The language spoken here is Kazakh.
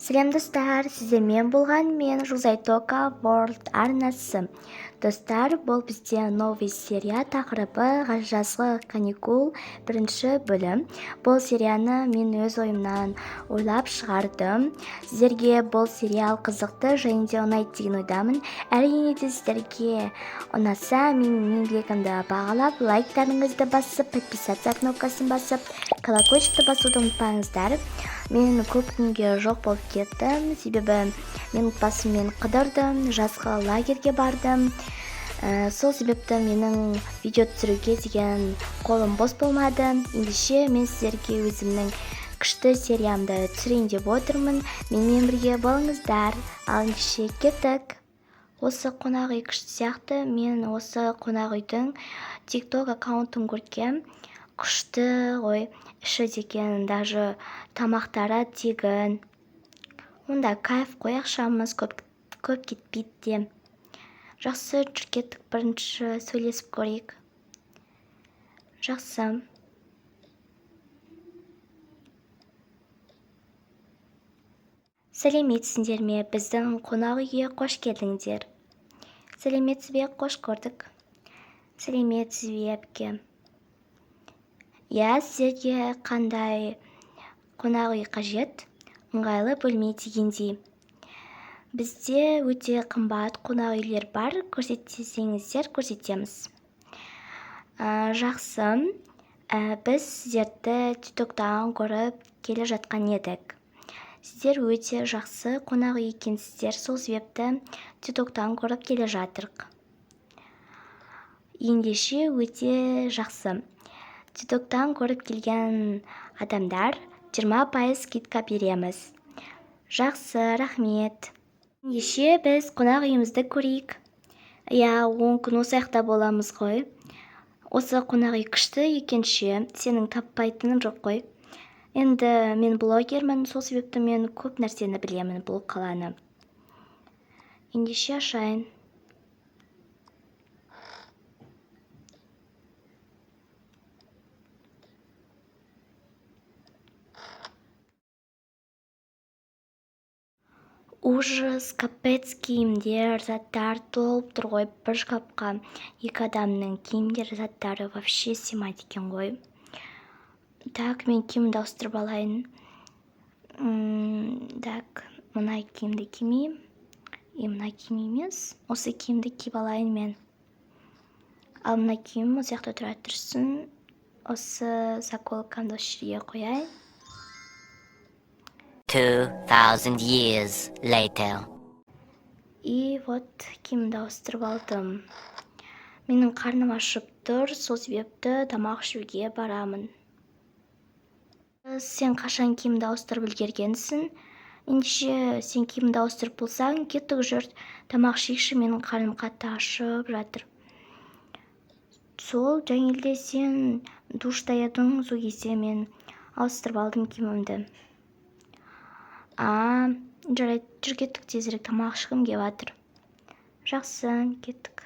Сәлем достар, сіздермен болған мен Жузайтока World арнасы. Достар, бұл бізде новый серия тақырыбы жазғы каникул бірінші бөлім. Бұл серияны мен өз ойымнан ойлап шығардым. Сіздерге бұл сериал қызықты және де ұнайды деген ойдамын. Әрине де сіздерге ұнаса, менің еңбегімді бағалап, лайктарыңызды басып, подписаться кнопкасын басып, колокольчикті басуды ұмытпаңыздар. Мен көп күнге жоқ болып кеттім, себебі мен отбасыммен қыдырдым, жазғы лагерьге бардым. Сол себепті менің видео түсіруге деген қолым бос болмады. Ендеше мен сіздерге өзімнің күшті сериямды түсірейін деп отырмын. Менімен бірге болыңыздар. Ал ендеше кеттік. Осы қонақ үй күшті сияқты. Мен осы қонақ үйдің TikTok аккаунтын көргем. Күшті ғой, іші деген даже тамақтары тегін. Онда кайф қой, ақшамыз көп кетпейді де. Жақсы, жүр кеттік, бірінші сөйлесіп көрейік. Жақсы. Сәлеметсіңдер ме? Біздің қонақ үйге қош келдіңдер. Сәлеметсіз бе? Қош көрдік. Сәлеметсіз бе, әпке? Сіздерге қандай қонақ үй қажет? Ыңғайлы бөлме дегендей. Бізде өте қымбат қонақ үйлер бар, көрсетсеңіздер көрсетеміз. Жақсы, біз сіздерді TikToктан көріп келе жатқан едік. Сіздер өте жақсы қонақ үй екенсіздер, сол себепті TikToктан көріп келе жатырық. Ендеше өте жақсы. TikToктан көріп келген адамдар 20% скидка береміз. Жақсы, рахмет. Ендеше біз қонақ үйімізді көрейік. 10 күн осы аяқта боламыз ғой. Осы қонақ үй күшті екенше, сенің таппайтының жоқ қой. Енді мен блогермін, сол себепті мен көп нәрсені білемін бұл қаланы. Ендеше ашайын. Ужас, капец, киімдер, заттар толып тұр ғой, бір шкафқа. 2 адамның киімдер, заттары вообще сыймайды екен ғой. Так, мен киімді ауыстырып алайын. Так, мына киімді кимеймін. Мына киім емес, осы киімді киіп алайын мен. Ал мына киім осы жақта тұра тұрсын. Осы заколкамды осы жерге қояйын. 2000 years later. И вот киімді ауыстырып алдым. Менің қарным ашып тұр, сол себепті тамақ ішуге барамын. Сен қашан киімді ауыстырып үлгергенсің? Ендеше сен киімді ауыстырып болсаң, кеттік жүр, тамақ ішейікші, менің қарным қатты ашып жатыр. Сол жаңелде сен душта едің, сол кезде мен ауыстырып алдым киімімді. Жарайды, жүр кеттік, тезірек тамақ ішкім келіп жатыр. Жақсы, кеттік.